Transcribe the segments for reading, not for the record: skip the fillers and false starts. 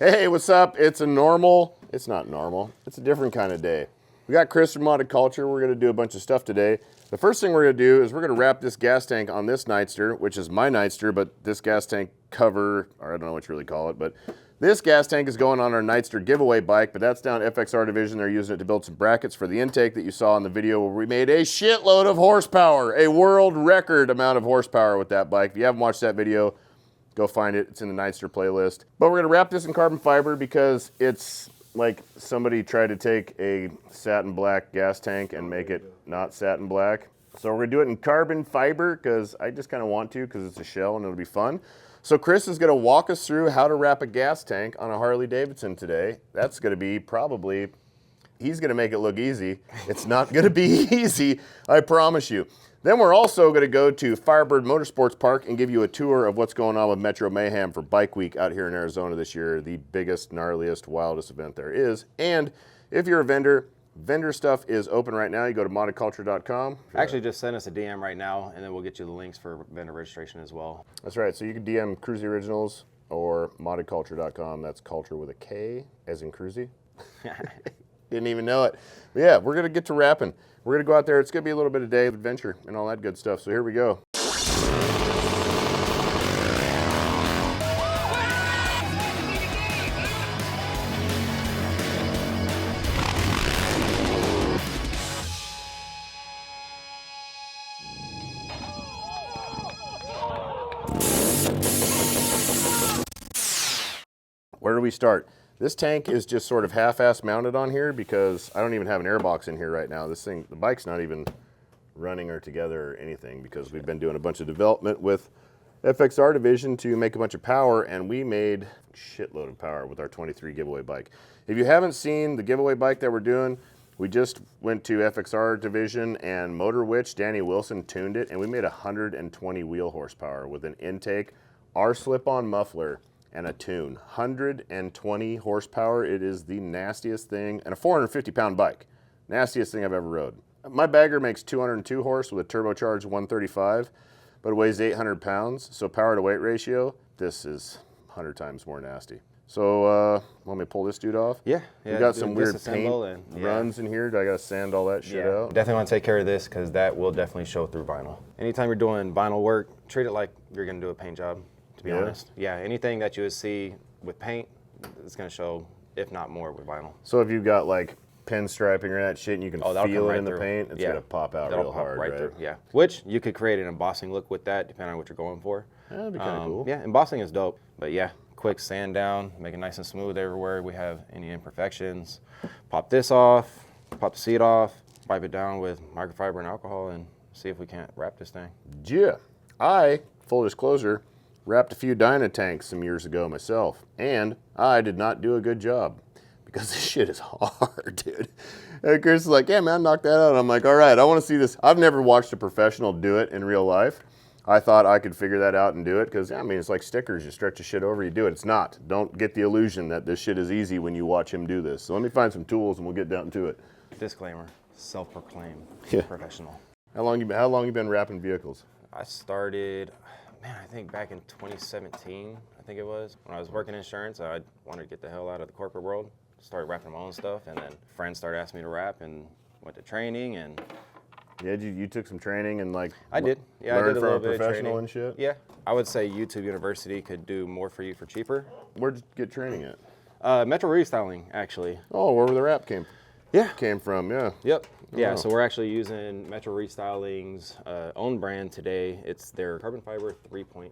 Hey, what's up? It's not normal. It's a different kind of day. We got Chris from Modded Culture. We're going to do a bunch of stuff today. The first thing we're going to do is we're going to wrap this gas tank on this Nightster, which is my Nightster, but this gas tank cover, or I don't know what you really call it, but this gas tank is going on our Nightster giveaway bike, but that's down FXR Division. They're using it to build some brackets for the intake that you saw in the video where we made a shitload of horsepower, a world record amount of horsepower with that bike. If you haven't watched that video, go find it. It's in the Nightster playlist. But we're going to wrap this in carbon fiber because it's like somebody tried to take a satin black gas tank and make it not satin black. So we're going to do it in carbon fiber because I just kind of want to because it's a shell and it'll be fun. So Chris is going to walk us through how to wrap a gas tank on a Harley Davidson today. That's going to be probably, he's going to make it look easy. It's not going to be easy, I promise you. Then we're also going to go to Firebird Motorsports Park and give you a tour of what's going on with Metro Mayhem for Bike Week out here in Arizona this year, the biggest, gnarliest, wildest event there is. And if you're a vendor, vendor stuff is open right now. You go to moddedculture.com. Actually, just send us a DM right now, and then we'll get you the links for vendor registration as well. That's right. So you can DM Kruesi Originals or moddedculture.com. That's culture with a K, as in Kruesi. Didn't even know it. But yeah, we're going to get to wrapping. We're going to go out there. It's going to be a little bit of day of adventure and all that good stuff. So here we go. Where do we start? This tank is just sort of half-ass mounted on here because I don't even have an airbox in here right now. This thing, the bike's not even running or together or anything because we've been doing a bunch of development with FXR Division to make a bunch of power, and we made a shitload of power with our 23 giveaway bike. If you haven't seen the giveaway bike that we're doing, we just went to FXR Division and Motor Witch, Danny Wilson tuned it, and we made 120 wheel horsepower with an intake, our slip-on muffler, and a tune. 120 horsepower. It is the nastiest thing, and a 450-pound bike. Nastiest thing I've ever rode. My bagger makes 202 horse with a turbocharged 135, but it weighs 800 pounds, so power to weight ratio, this is 100 times more nasty. So, want me to pull this dude off? Yeah. We got some weird paint runs in here. Do I got to sand all that shit out? Definitely want to take care of this because that will definitely show through vinyl. Anytime you're doing vinyl work, treat it like you're going to do a paint job. To be honest. Yeah, anything that you would see with paint, it's going to show, if not more, with vinyl. So if you've got like pinstriping or that shit and you can feel it in the paint, it's going to pop out real hard, right? Through, yeah. Which you could create an embossing look with that, depending on what you're going for. That'd be kind of cool. Yeah, embossing is dope. But yeah, quick sand down, make it nice and smooth everywhere. We have any imperfections. Pop this off, pop the seat off, wipe it down with microfiber and alcohol, and see if we can't wrap this thing. Yeah. Full disclosure, wrapped a few Dyna tanks some years ago myself, and I did not do a good job because this shit is hard, dude. And Chris is like, yeah, man, knock that out. And I'm like, all right, I want to see this. I've never watched a professional do it in real life. I thought I could figure that out and do it because, I mean, it's like stickers. You stretch the shit over, you do it. It's not. Don't get the illusion that this shit is easy when you watch him do this. So let me find some tools and we'll get down to it. Disclaimer, self-proclaimed professional. How long you been wrapping vehicles? I started, I think back in 2017, I think it was. When I was working insurance, I wanted to get the hell out of the corporate world. Started wrapping my own stuff, and then friends started asking me to wrap, and went to training, and... Yeah, you took some training and like... I did. Yeah, I did a little bit of training. And shit? Yeah. I would say YouTube University could do more for you for cheaper. Where'd you get training at? Metro Restyling, actually. Oh, where the wrap came from, yeah. Yep. Yeah, Oh. so we're actually using Metro Restyling's own brand today. It's their Carbon Fiber 3.0.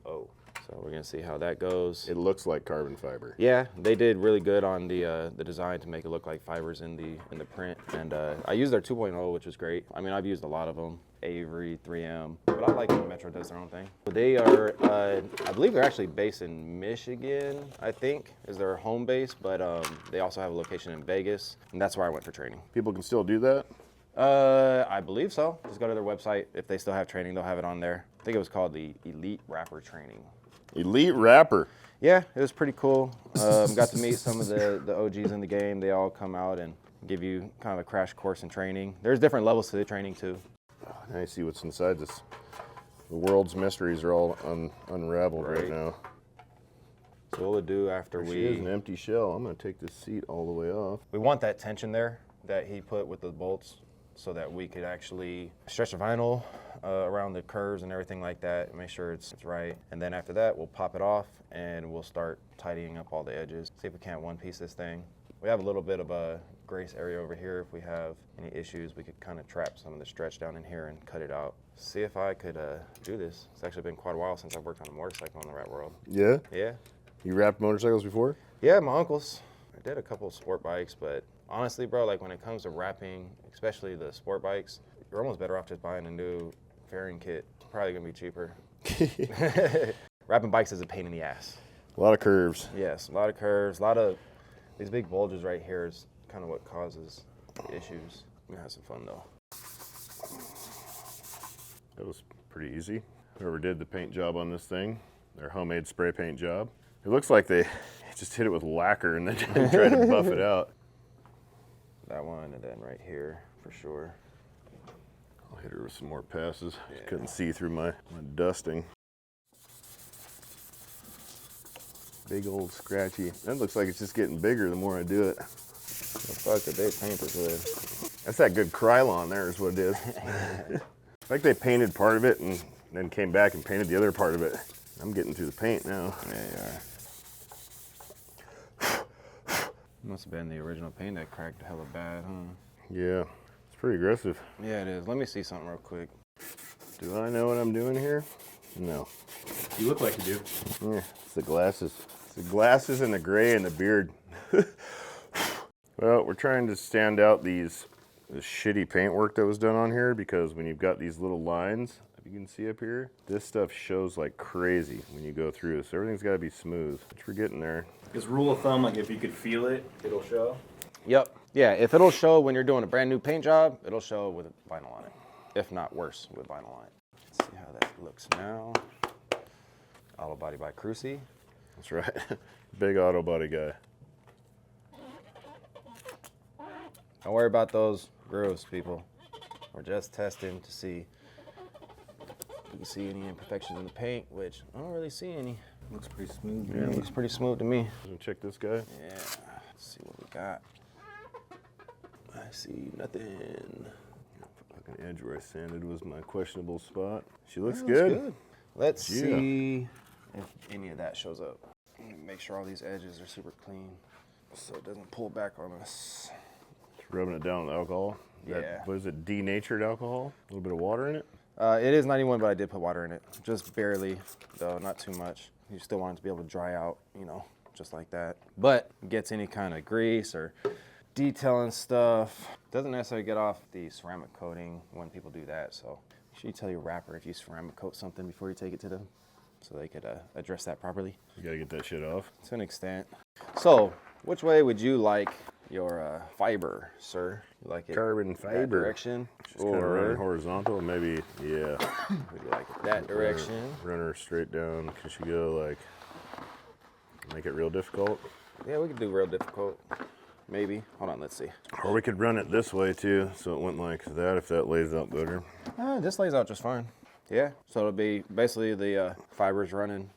So we're gonna see how that goes. It looks like carbon fiber. Yeah, they did really good on the design to make it look like fibers in the print. And I used their 2.0, which was great. I mean, I've used a lot of them, Avery, 3M, but I like when Metro does their own thing. They are, I believe they're actually based in Michigan, I think, is their home base, but they also have a location in Vegas, and that's where I went for training. People can still do that? I believe so. Just go to their website. If they still have training, they'll have it on there. I think it was called the Elite Wrapper Training. Elite Wrapper. Yeah, it was pretty cool. Got to meet some of the OGs in the game. They all come out and give you kind of a crash course in training. There's different levels to the training too. Now you see what's inside this. The world's mysteries are all unraveled right now. So what we'll do after She is an empty shell. I'm gonna take this seat all the way off. we want that tension there that he put with the bolts so that we could actually stretch the vinyl around the curves and everything like that, and make sure it's right. And then after that, we'll pop it off and we'll start tidying up all the edges. See if we can't one piece this thing. We have a little bit of a grace area over here. If we have any issues, we could kind of trap some of the stretch down in here and cut it out. See if I could do this. It's actually been quite a while since I've worked on a motorcycle in the right world. Yeah? Yeah. You wrapped motorcycles before? Yeah, my uncles. I did a couple of sport bikes, but honestly, bro, like when it comes to wrapping, especially the sport bikes, you're almost better off just buying a new fairing kit. It's probably gonna be cheaper. Wrapping bikes is a pain in the ass. A lot of curves. Yes, a lot of curves, a lot of these big bulges right here is kind of what causes issues. We're gonna have some fun though. That was pretty easy. Whoever did the paint job on this thing, their homemade spray paint job. It looks like they just hit it with lacquer and then tried to buff it out. That one, and then right here for sure. I'll hit her with some more passes. Yeah. Couldn't see through my dusting. Big old scratchy. That looks like it's just getting bigger the more I do it. The fuck did they paint this with? That's that good Krylon there is what it is. Like they painted part of it and then came back and painted the other part of it. I'm getting through the paint now. Yeah, you are. Must have been the original paint that cracked hella bad, huh? Yeah, it's pretty aggressive. Yeah, it is. Let me see something real quick. Do I know what I'm doing here? No. You look like you do. Yeah, it's the glasses. It's the glasses and the gray and the beard. Well, we're trying to stand out this shitty paint work that was done on here, because when you've got these little lines, if you can see up here, this stuff shows like crazy when you go through. So everything's got to be smooth, which we're getting there. Because rule of thumb, like if you could feel it, it'll show. Yep. Yeah, if it'll show when you're doing a brand new paint job, it'll show with vinyl on it. If not worse, with vinyl on it. Let's see how that looks now. Auto body by Kruesi. That's right. Big auto body guy. Don't worry about those grooves, people. We're just testing to see if you can see any imperfections in the paint, which I don't really see any. Looks pretty smooth. Yeah, it looks pretty smooth to me. Check this guy. Yeah, let's see what we got. I see nothing. Fucking edge where I sanded was my questionable spot. She looks Yeah, good. Let's see if any of that shows up. Make sure all these edges are super clean so it doesn't pull back on us. Just rubbing it down with alcohol. Yeah. What is it, denatured alcohol? A little bit of water in it? It is 91, but I did put water in it. Just barely, though, not too much. You still want it to be able to dry out, you know, just like that. But gets any kind of grease or detailing stuff. Doesn't necessarily get off the ceramic coating when people do that. So you should tell your wrapper if you ceramic coat something before you take it to them so they could address that properly. You gotta get that shit off. To an extent. So, which way would you like your fiber, sir? You like it Carbon that fiber. direction? Just kind of running horizontal, maybe, yeah. Would you like it that direction? Run her straight down. Can she go like, make it real difficult? Yeah, we could do real difficult. Maybe. Hold on, let's see. Or we could run it this way too, so it went like that if that lays out better. This lays out just fine. Yeah, so it'll be basically the fibers running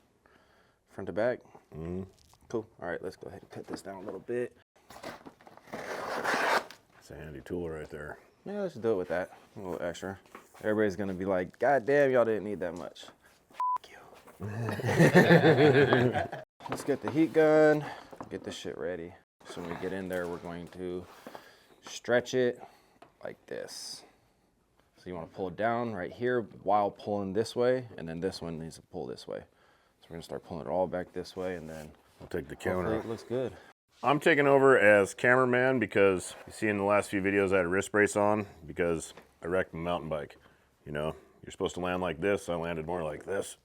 front to back. Mm-hmm. Cool. All right, let's go ahead and cut this down a little bit. It's a handy tool right there. Yeah, let's do it with that. A little extra. Everybody's gonna be like, God damn, y'all didn't need that much. You. Let's get the heat gun, get this shit ready. So when we get in there, we're going to stretch it like this. So you want to pull it down right here while pulling this way, and then this one needs to pull this way. So we're gonna start pulling it all back this way, and then I'll take the counter. it looks good. I'm taking over as cameraman because you see in the last few videos I had a wrist brace on because I wrecked my mountain bike. You know, you're supposed to land like this. I landed more like this.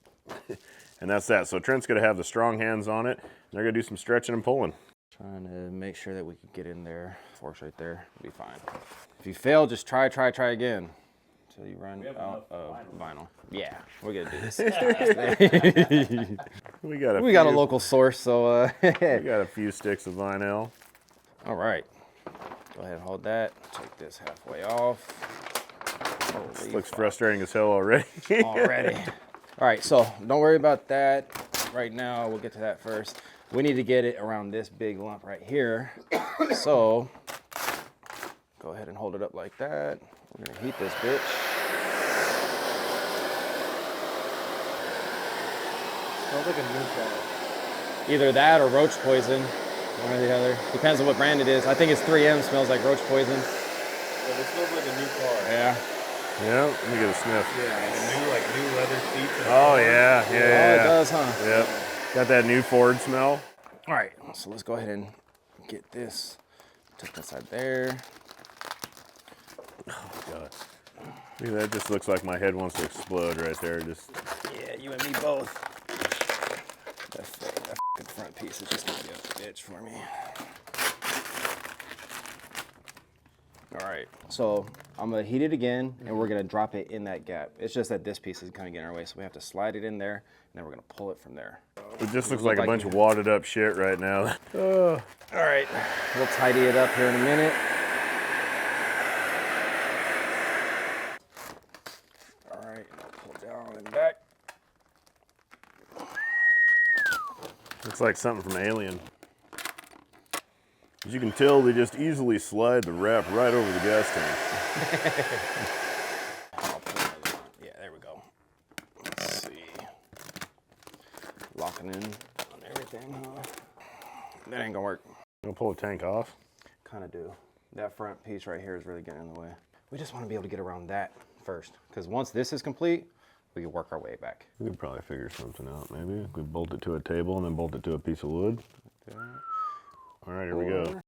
And that's that. So Trent's gonna have the strong hands on it. And they're gonna do some stretching and pulling. Trying to make sure that we can get in there. Forks right there, it'll be fine. If you fail, just try again. Until you run out of vinyl. Yeah, we're gonna do this. We got a local source, so we got a few sticks of vinyl. all right. Go ahead and hold that. Take this halfway off. This looks frustrating as hell already. Already. All right, so don't worry about that right now. We'll get to that first. We need to get it around this big lump right here. So go ahead and hold it up like that. We're gonna heat this bitch. Smells like a new car. Either that or roach poison, one or the other. Depends on what brand it is. I think it's 3M, smells like roach poison. Yeah, this smells like a new car. Yeah. Yeah, let me get a sniff. Yeah, like new leather seats. Oh, yeah, Oh, it does, huh? Yep. Got that new Ford smell. All right, so let's go ahead and get this. Tuck that side there. Oh, God. Look at that, just looks like my head wants to explode right there. Just. Yeah, you and me both. That fucking front piece is just gonna be a bitch for me. All right, so I'm gonna heat it again, and we're gonna drop it in that gap. It's just that this piece is kind of getting in our way, so we have to slide it in there, and then we're gonna pull it from there. It just looks like a bunch of wadded up shit right now. All right, we'll tidy it up here in a minute. All right, pull down and back. Looks like something from Alien. As you can tell, they just easily slide the wrap right over the gas tank. Yeah, there we go. Let's see. Locking in on everything, huh? That ain't gonna work. Gonna pull the tank off. Kind of do. That front piece right here is really getting in the way. We just want to be able to get around that first, because once this is complete, we can work our way back. We could probably figure something out, maybe. We bolt it to a table and then bolt it to a piece of wood. All right, here we go.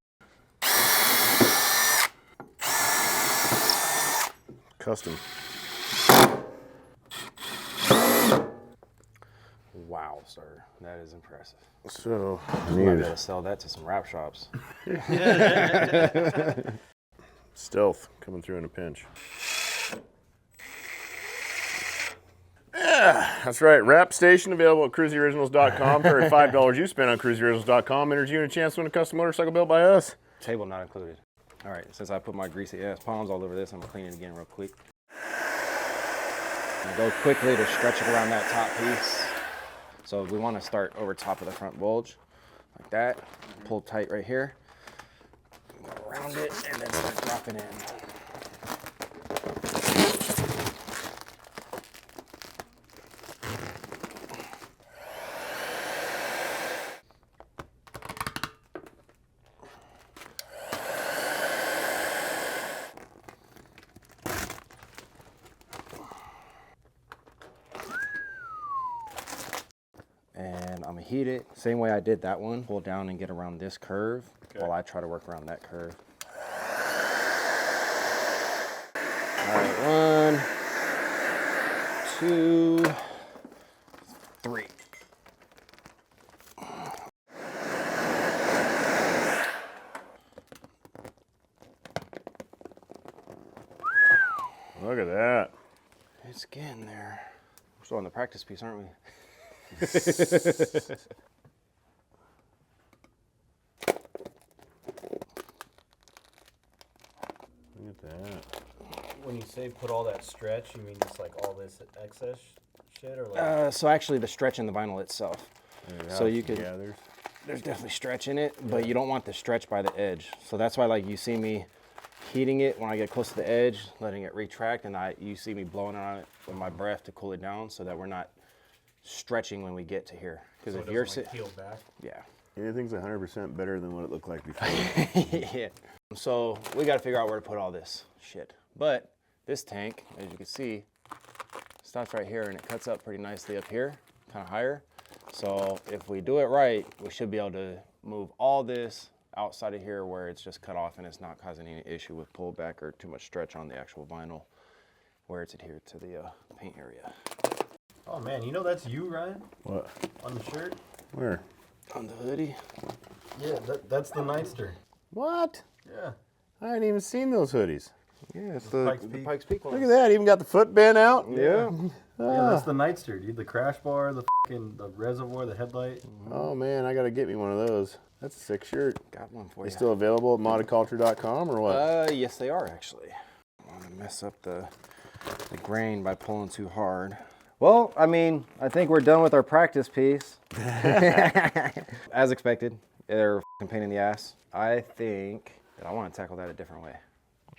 Custom. Wow, sir, that is impressive. So, I might be able to sell that to some wrap shops. Stealth coming through in a pinch. Yeah, that's right. Wrap station available at KruesiOriginals.com. For every $5 you spend on KruesiOriginals.com, enters you in a chance to win a custom motorcycle built by us. Table not included. All right, since I put my greasy ass palms all over this, I'm gonna clean it again real quick. And go quickly to stretch it around that top piece. So we want to start over top of the front bulge, like that. Pull tight right here. Go around it and then start dropping in. And I'm gonna heat it same way I did that one. Pull down and get around this curve while I try to work around that curve. All right, 1, 2, 3. Look at that. It's getting there. We're still on the practice piece, aren't we? Look at that. When you say put all that stretch, you mean just like all this excess shit, or like? So actually the stretch in the vinyl itself. So you could, Yeah, there's definitely stretch in it, but you don't want the stretch by the edge. So that's why like you see me heating it when I get close to the edge, letting it retract, and you see me blowing on it with my breath to cool it down so that we're not stretching when we get to here. Because So if it you're doesn't, like, peel back. yeah. Anything's 100% better than what it looked like before. Yeah. So we got to figure out where to put all this shit. But this tank, as you can see, stops right here and it cuts up pretty nicely up here, kind of higher. So if we do it right, we should be able to move all this outside of here where it's just cut off and it's not causing any issue with pullback or too much stretch on the actual vinyl where it's adhered to the paint area. Oh man, you know that's you, Ryan? What? On the shirt? Where? On the hoodie. Yeah, that's the Nightster. What? Yeah. I hadn't even seen those hoodies. Yeah, it's the Pikes Peak one. Look at that. Even got the foot bent out. Yeah. Yeah, that's the Nightster, dude. The crash bar, the reservoir, the headlight. Oh man, I gotta get me one of those. That's a sick shirt. Got one for They you. still available at modaculture.com or what? Yes, they are actually. I want to mess up the grain by pulling too hard. Well, I mean, I think we're done with our practice piece. As expected, they're a f***ing pain in the ass. I think that I want to tackle that a different way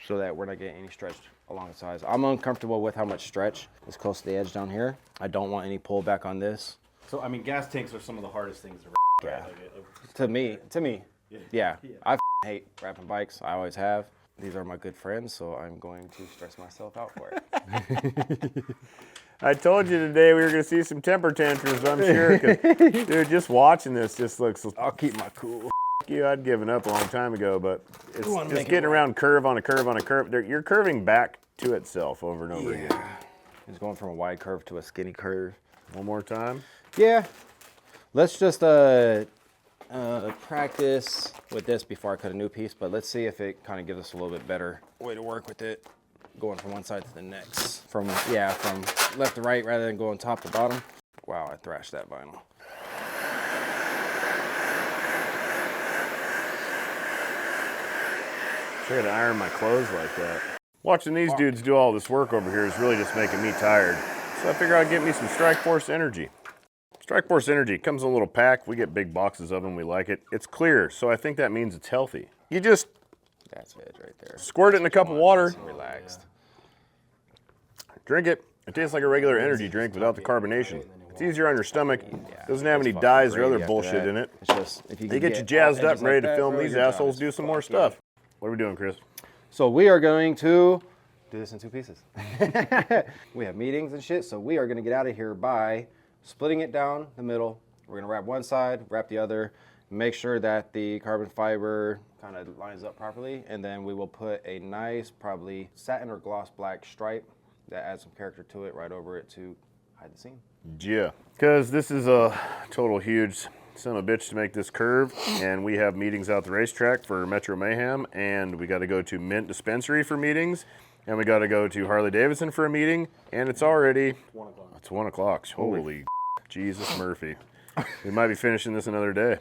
so that we're not getting any stretch along the sides. I'm uncomfortable with how much stretch is close to the edge down here. I don't want any pullback on this. So, I mean, gas tanks are some of the hardest things to Yeah. Like, To me, yeah. Yeah. I hate wrapping bikes. I always have. These are my good friends, so I'm going to stress myself out for it. I told you today we were going to see some temper tantrums, I'm sure. 'Cause, dude, just watching this just looks... I'll keep my cool. You, I'd given up a long time ago, but it's wanna just make it getting work. around curve on a curve on a curve. You're curving back to itself over and over again. It's going from a wide curve to a skinny curve. One more time. Yeah. Let's just practice with this before I cut a new piece, but let's see if it kind of gives us a little bit better way to work with it. Going from one side to the next. From left to right rather than going top to bottom. Wow, I thrashed that vinyl. I gotta iron my clothes like that. Watching these dudes do all this work over here is really just making me tired. So I figure I'd get me some Strike Force Energy. Strike Force Energy comes in a little pack. We get big boxes of them. We like it. It's clear, so I think that means it's healthy. You just That's it right there. squirt it in a cup of water, Nice and relaxed. drink it. It tastes like a regular energy drink without the carbonation. It's easier on your stomach. Doesn't have any dyes or other bullshit in it. It's just if you They can get you jazzed up edges and ready like to that, film bro, these your job assholes is do some more fucking- stuff. What are we doing, Chris? So we are going to do this in 2 pieces. We have meetings and shit, so we are gonna get out of here by splitting it down the middle. We're gonna wrap one side, wrap the other, make sure that the carbon fiber kind of lines up properly, and then we will put a nice, probably satin or gloss black stripe that adds some character to it right over it to hide the seam. Yeah, because this is a total huge son of a bitch to make this curve, and we have meetings out the racetrack for Metro Mayhem, and we got to go to Mint Dispensary for meetings, and we got to go to Harley Davidson for a meeting, and it's already 1 o'clock. It's 1 o'clock. Holy Jesus Murphy. We might be finishing this another day.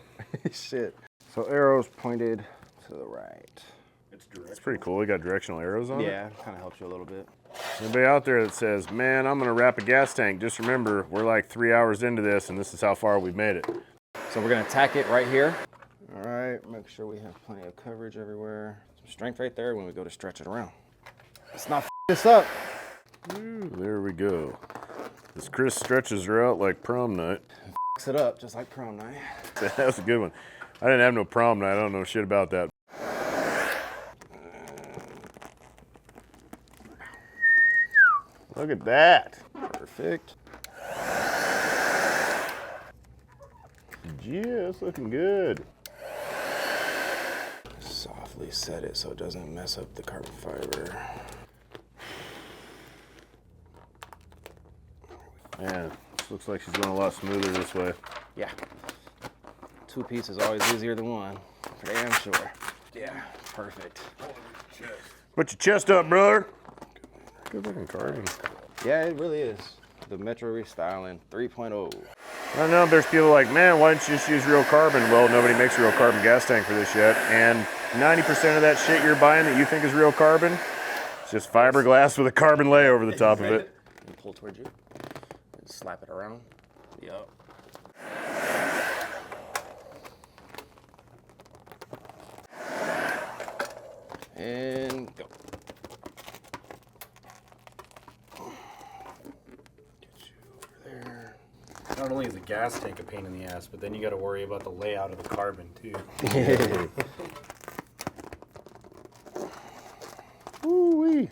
Shit. So arrows pointed to the right. It's pretty cool. We got directional arrows on it. Yeah, kind of helps you a little bit. Anybody out there that says, man, I'm going to wrap a gas tank, just remember, we're like 3 hours into this, and this is how far we've made it. So we're gonna tack it right here. All right, make sure we have plenty of coverage everywhere. Some strength right there when we go to stretch it around. Let's not f this up. Ooh, there we go. This Chris stretches her out like prom night. Fix it up just like prom night. That was a good one. I didn't have no prom night. I don't know shit about that. Look at that. Perfect. Yeah, it's looking good. Softly set it so it doesn't mess up the carbon fiber. Man, this looks like she's going a lot smoother this way. Yeah. 2 pieces is always easier than 1. For damn sure. Yeah, perfect. Put your chest up, brother. Good looking carving. Yeah, it really is. The Metro Restyling 3.0. I know there's people like, man, why don't you just use real carbon? Well, nobody makes a real carbon gas tank for this yet. And 90% of that shit you're buying that you think is real carbon, it's just fiberglass with a carbon lay over the top of it. And pull towards you. And slap it around. Yup. And go. Get you over there. Not only is the gas tank a pain in the ass, but then you got to worry about the layout of the carbon too. Woo-wee.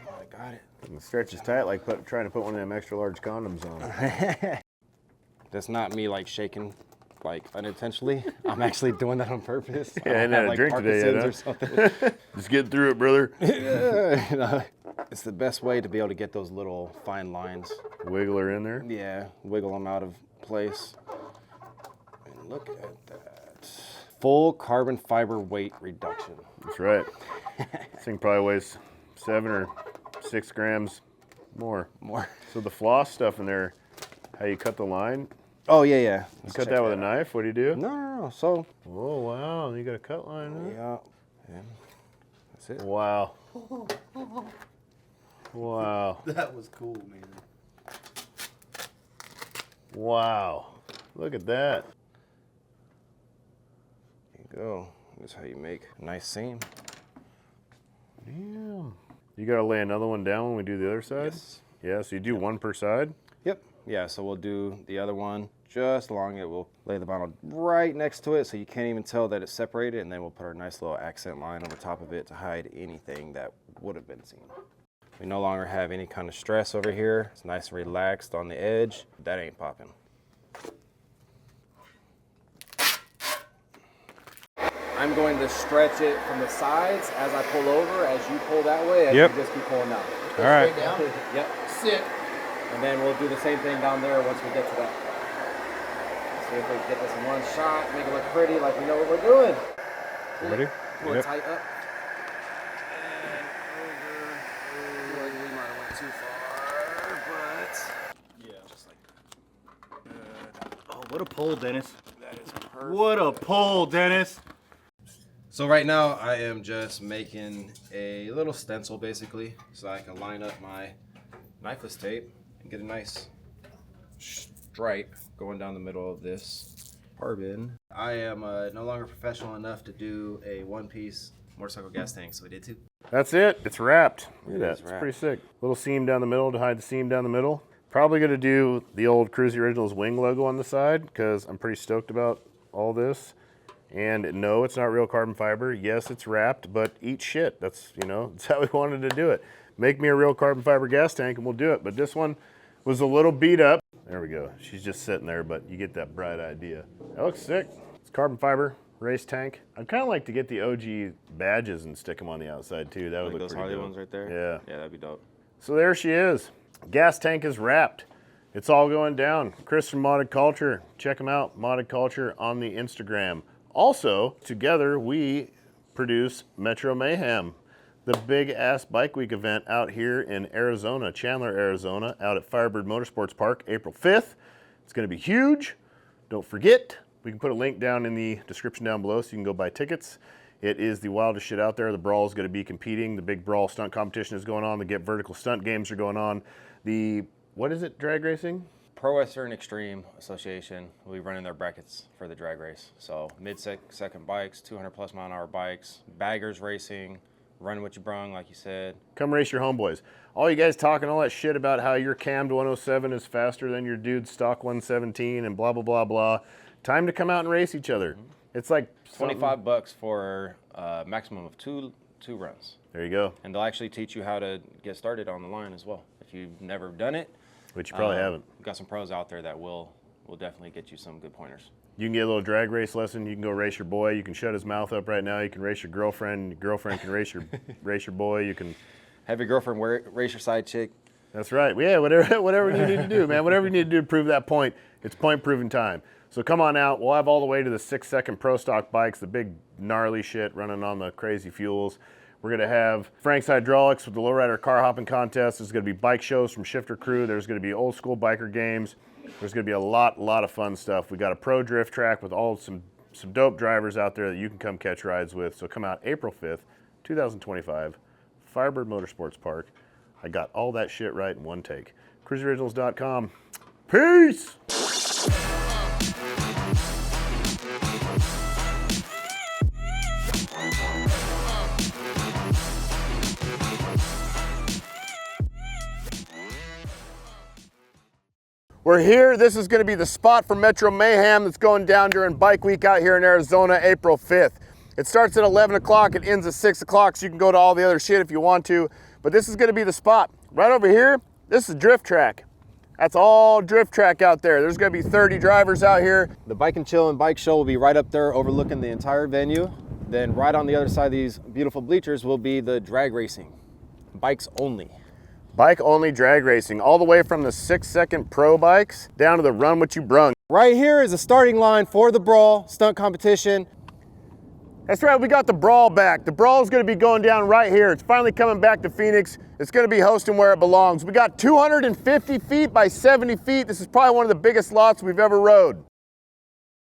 I got it. And the stretch is tight like trying to put one of them extra large condoms on. That's not me like shaking like unintentionally. I'm actually doing that on purpose. Yeah, I hadn't had a drink today yet, or something. Just get through it, brother. You know, it's the best way to be able to get those little fine lines. Wiggle her in there. Yeah, wiggle them out of place. And look at that. Full carbon fiber weight reduction. That's right. This thing probably weighs 7 or 6 grams more. More. So the floss stuff in there, how you cut the line? Oh, yeah, yeah. You cut that with a knife? What do you do? No. So, Oh, wow. You got a cut line, huh? yeah. That's it. Wow. Wow. That was cool, man. Wow, look at that. There you go. That's how you make a nice seam. Damn. You gotta lay another one down when we do the other side? Yes. Yeah, so you do one per side? Yep. Yeah, so we'll do the other one just along it. We'll lay the vinyl right next to it so you can't even tell that it's separated, and then we'll put our nice little accent line over top of it to hide anything that would have been seen. We no longer have any kind of stress over here. It's nice and relaxed on the edge. That ain't popping. I'm going to stretch it from the sides as I pull over, as you pull that way, as Yep. you just keep pulling down. All right. Straight down. Yep. Sit. And then we'll do the same thing down there once we get to that. See if we can get this in one shot, make it look pretty like we know what we're doing. Ready? Pull it Yep. tight up. And over. I feel like we might have went too far, but Yeah. just like good. Oh, what a pull, Dennis. That is perfect. What a pull, Dennis. So right now I am just making a little stencil basically so I can line up my knifeless tape and get a nice stripe going down the middle of this carbon. I am no longer professional enough to do a one-piece motorcycle gas tank, so we did two. That's it. It's wrapped. Look at that. is It's wrapped. pretty sick. Little seam down the middle to hide the seam down the middle. Probably going to do the old Kruesi Originals wing logo on the side because I'm pretty stoked about all this. And no, it's not real carbon fiber. Yes, it's wrapped, but eat shit. That's, you know, that's how we wanted to do it. Make me a real carbon fiber gas tank and we'll do it. But this one was a little beat up. There we go. She's just sitting there, but you get that bright idea. That looks sick. It's carbon fiber race tank. I'd kind of like to get the OG badges and stick them on the outside too. That would Like look those pretty Harley dope. ones right there? Yeah. Yeah, that'd be dope. So there she is. Gas tank is wrapped. It's all going down. Chris from Modded Culture. Check him out. Modded Culture on the Instagram. Also, together we produce Metro Mayhem, the big ass bike week event out here in Arizona, Chandler, Arizona, out at Firebird Motorsports Park, April 5th. It's going to be huge. Don't forget, we can put a link down in the description down below so you can go buy tickets. It is the wildest shit out there. The Brawl is going to be competing. The big Brawl stunt competition is going on. The Get Vertical stunt games are going on. The, what is it, drag racing? Pro Western Extreme Association will be running their brackets for the drag race. So mid-second bikes, 200+ mile-an-hour bikes, baggers racing, run what you brung, like you said. Come race your homeboys. All you guys talking all that shit about how your cammed 107 is faster than your dude's stock 117 and blah, blah, blah, blah. Time to come out and race each other. It's like $25 for a maximum of two runs. There you go. And they'll actually teach you how to get started on the line as well. If you've never done it, Which you probably haven't. we've got some pros out there that will definitely get you some good pointers. You can get a little drag race lesson. You can go race your boy. You can shut his mouth up right now. You can race your girlfriend. Your girlfriend can race your boy. You can. Have your girlfriend race your side chick. That's right. Yeah, whatever you need to do, man. Whatever you need to do to prove that point. It's point proving time. So come on out. We'll have all the way to the 6-second pro stock bikes, the big gnarly shit running on the crazy fuels. We're going to have Frank's Hydraulics with the Lowrider Car Hopping Contest. There's going to be bike shows from Shifter Crew. There's going to be old school biker games. There's going to be a lot of fun stuff. We got a pro drift track with some dope drivers out there that you can come catch rides with. So come out April 5th, 2025, Firebird Motorsports Park. I got all that shit right in one take. KruesiOriginals.com. Peace! We're here. This is going to be the spot for Metro Mayhem that's going down during Bike Week out here in Arizona, April 5th. It starts at 11 o'clock. It ends at 6 o'clock, so you can go to all the other shit if you want to. But this is going to be the spot. Right over here, this is drift track. That's all drift track out there. There's going to be 30 drivers out here. The Bike and Chill and Bike Show will be right up there overlooking the entire venue. Then right on the other side of these beautiful bleachers will be the drag racing. Bikes only. Bike only drag racing, all the way from the 6-second pro bikes down to the run what you brung. Right here is the starting line for the Brawl stunt competition. That's right, we got the Brawl back. The Brawl is going to be going down right here. It's finally coming back to Phoenix. It's going to be hosting where it belongs. We got 250 feet by 70 feet. This is probably one of the biggest lots we've ever rode.